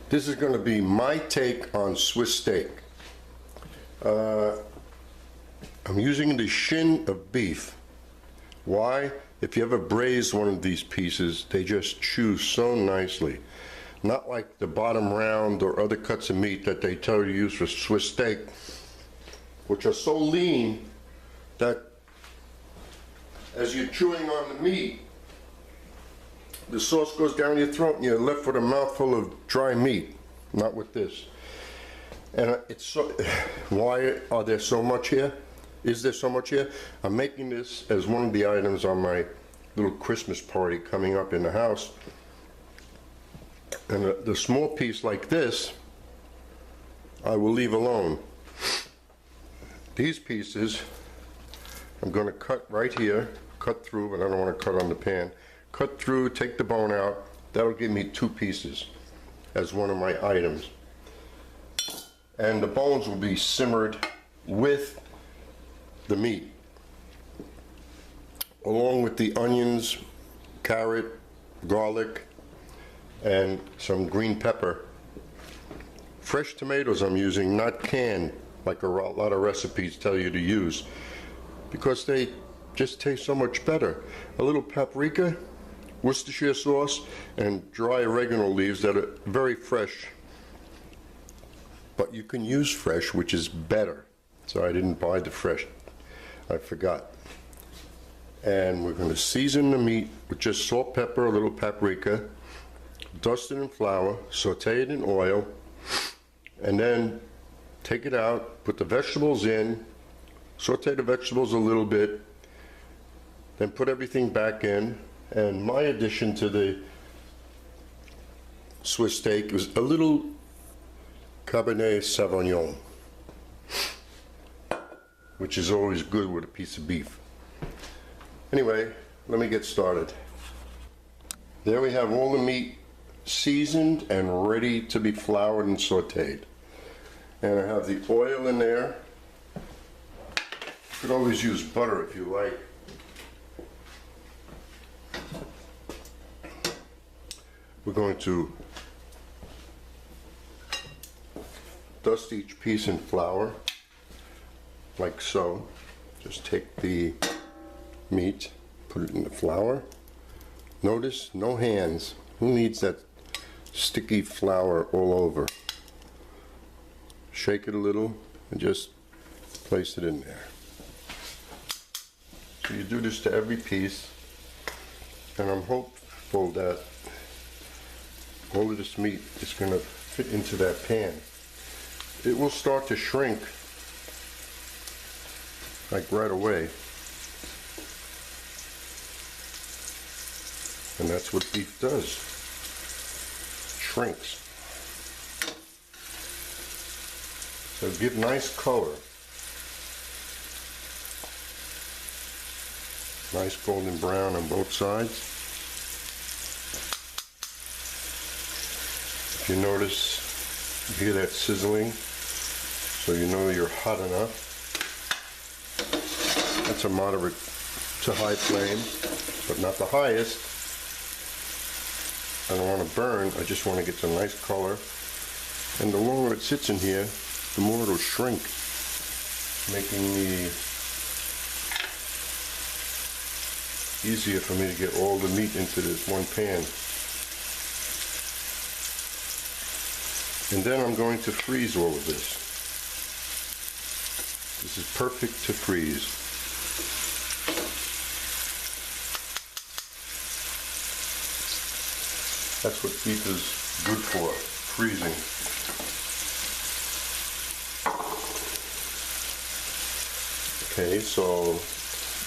This is going to be my take on Swiss steak. I'm using the shin of beef. Why? If you ever braise one of these pieces, they just chew so nicely. Not like the bottom round or other cuts of meat that they tell you to use for Swiss steak, which are so lean that as you're chewing on the meat, the sauce goes down your throat and you're left with a mouthful of dry meat. Not with this. And it's so, why are there so much here? Is there so much here? I'm making this as one of the items on my little Christmas party coming up in the house. And the small piece like this, I will leave alone. These pieces, I'm going to cut right here, cut through, but I don't want to cut on the pan. Cut through, take the bone out. That'll give me 2 pieces as one of my items. And the bones will be simmered with the meat, along with the onions, carrot, garlic, and some green pepper. Fresh tomatoes I'm using, not canned, like a lot of recipes tell you to use, because they just taste so much better. A little paprika, Worcestershire sauce, and dry oregano leaves that are very fresh. But you can use fresh, which is better. So I didn't buy the fresh. I forgot. And we're going to season the meat with just salt, pepper, a little paprika, dust it in flour, saute it in oil, and then take it out, put the vegetables in, saute the vegetables a little bit, then put everything back in. And my addition to the Swiss steak was a little Cabernet Sauvignon, which is always good with a piece of beef. Anyway, let me get started. There we have all the meat seasoned and ready to be floured and sauteed. And I have the oil in there. You could always use butter if you like. We're going to dust each piece in flour, like so. Just take the meat, put it in the flour. Notice, no hands. Who needs that sticky flour all over? Shake it a little and just place it in there. So you do this to every piece, and I'm hopeful that all of this meat is going to fit into that pan. It will start to shrink like right away. And that's what beef does. Shrinks. So give nice color. Nice golden brown on both sides. If you notice, you hear that sizzling, so you know you're hot enough. That's a moderate to high flame, but not the highest. I don't want to burn, I just want to get some nice color. And the longer it sits in here, the more it'll shrink, making me easier for me to get all the meat into this one pan. And then I'm going to freeze all of this. This is perfect to freeze. That's what beef is good for, freezing. Okay, so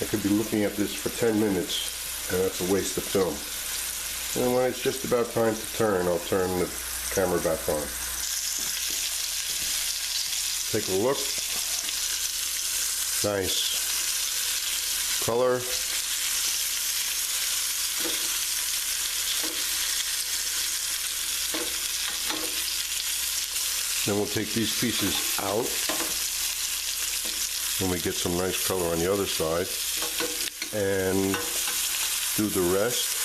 I could be looking at this for 10 minutes, and that's a waste of film. And when it's just about time to turn, I'll turn the camera back on. Take a look. Nice color. Then we'll take these pieces out when we get some nice color on the other side and do the rest.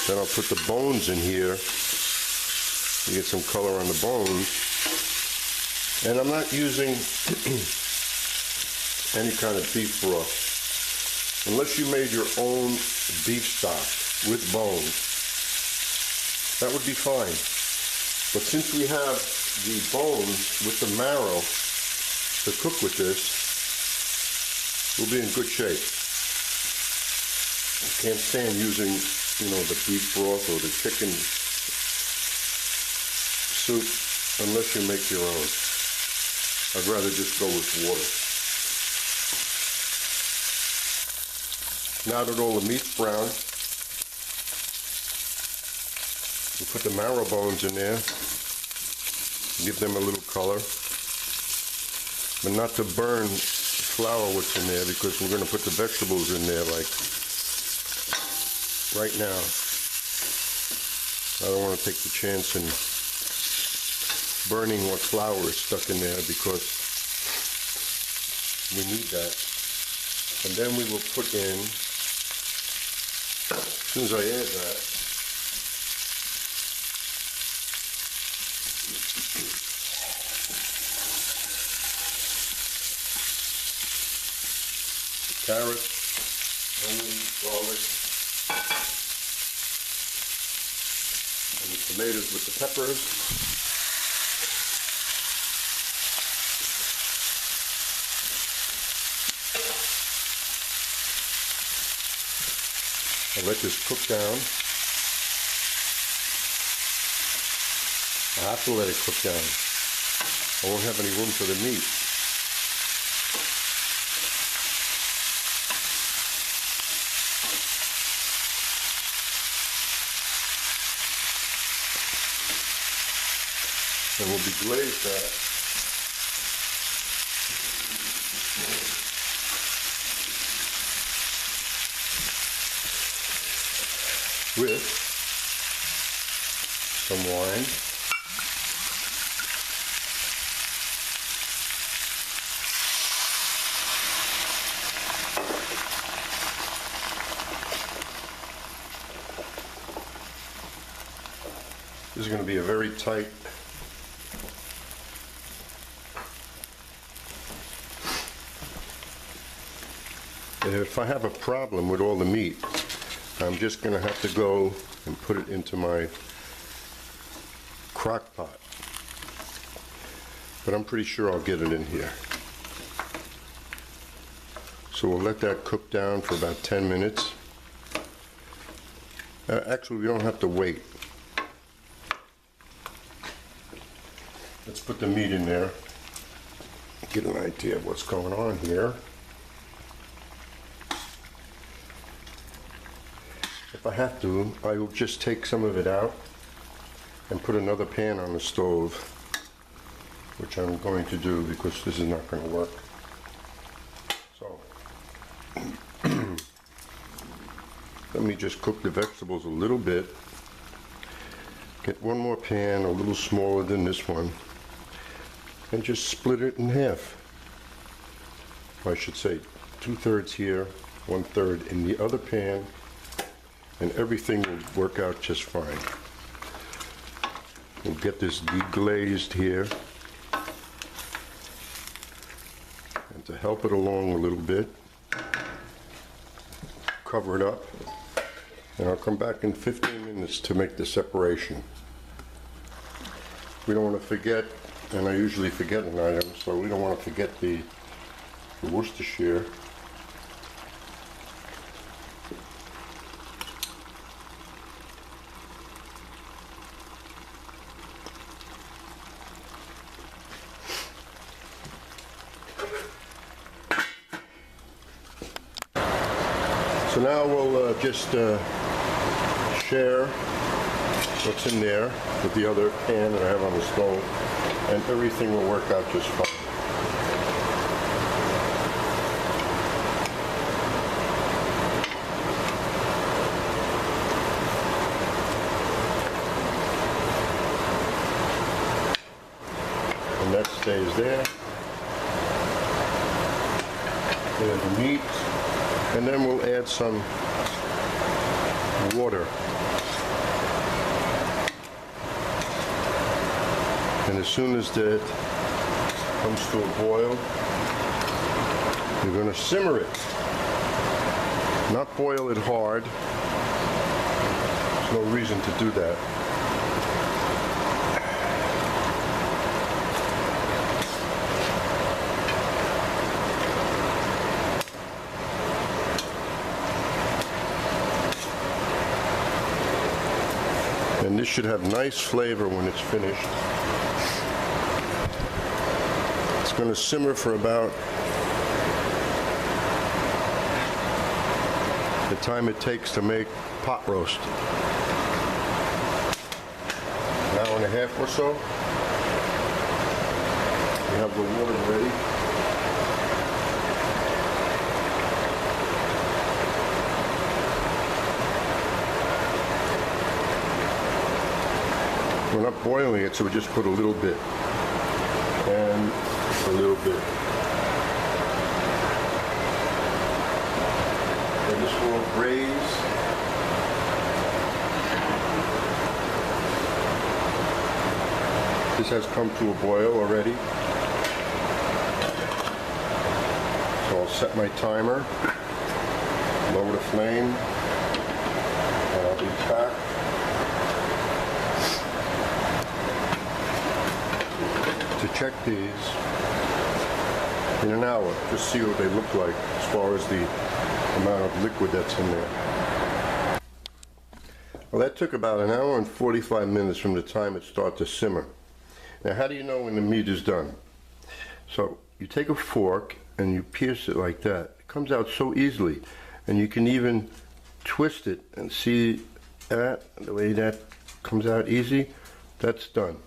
Then I'll put the bones in here You get some color on the bones. And I'm not using any kind of beef broth. Unless you made your own beef stock with bones, that would be fine. But since we have the bones with the marrow to cook with this, we'll be in good shape. I can't stand using, the beef broth or the chicken soup unless you make your own. I'd rather just go with water. Now that all the meat's brown, we'll put the marrow bones in there, give them a little color, but not to burn flour what's in there, because we're going to put the vegetables in there like right now. I don't want to take the chance in burning what flour is stuck in there, because we need that. And then we will put in, as soon as I add that, carrots, onions, garlic, and the tomatoes with the peppers. I'll let this cook down. I have to let it cook down. I won't have any room for the meat. And we'll deglaze that. With some wine. This is going to be a very tight if I have a problem with all the meat, I'm just going to have to go and put it into my crock pot. But I'm pretty sure I'll get it in here. So we'll let that cook down for about 10 minutes. Actually, we don't have to wait. Let's put the meat in there. Get an idea of what's going on here. If I have to, I will just take some of it out and put another pan on the stove, which I'm going to do because this is not going to work. So, let me just cook the vegetables a little bit. Get one more pan, a little smaller than this one, and just split it in half. I should say 2/3 here, 1/3 in the other pan, and everything will work out just fine. We'll get this deglazed here. And to help it along a little bit, cover it up, and I'll come back in 15 minutes to make the separation. We don't want to forget, and I usually forget an item, so we don't want to forget the Worcestershire. So now we'll just share what's in there with the other pan that I have on the stove, and everything will work out just fine. And that stays there. There's the meat. And then we'll add some water. And as soon as that comes to a boil, you're going to simmer it. Not boil it hard. There's no reason to do that. And this should have nice flavor when it's finished. It's going to simmer for about the time it takes to make pot roast. An hour and a half or so. We have the water ready. We're not boiling it, so we just put a little bit and a little bit. And this will braise. This has come to a boil already. So I'll set my timer, lower the flame, and I'll be back. To check these in an hour, just see what they look like as far as the amount of liquid that's in there. Well, that took about an hour and 45 minutes from the time it started to simmer. Now, how do you know when the meat is done? So you take a fork and you pierce it like that. It comes out so easily, and you can even twist it and see that, the way that comes out easy. That's done.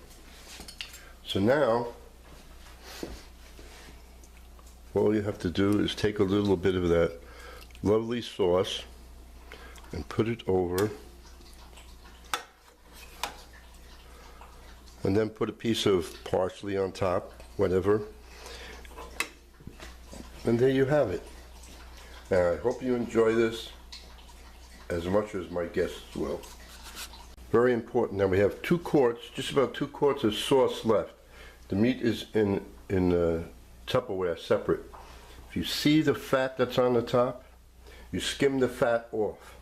So now, all you have to do is take a little bit of that lovely sauce and put it over, and then put a piece of parsley on top, whatever, and there you have it. Now, I hope you enjoy this as much as my guests will. Very important. Now we have 2 quarts, just about 2 quarts of sauce left. The meat is in Tupperware separate. If you see the fat that's on the top, you skim the fat off.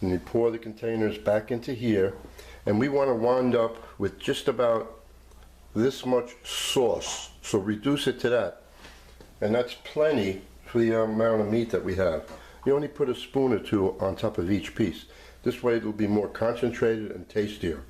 And you pour the containers back into here. And we want to wind up with just about this much sauce. So reduce it to that. And that's plenty for the amount of meat that we have. You only put a spoon or 2 on top of each piece. This way it will be more concentrated and tastier.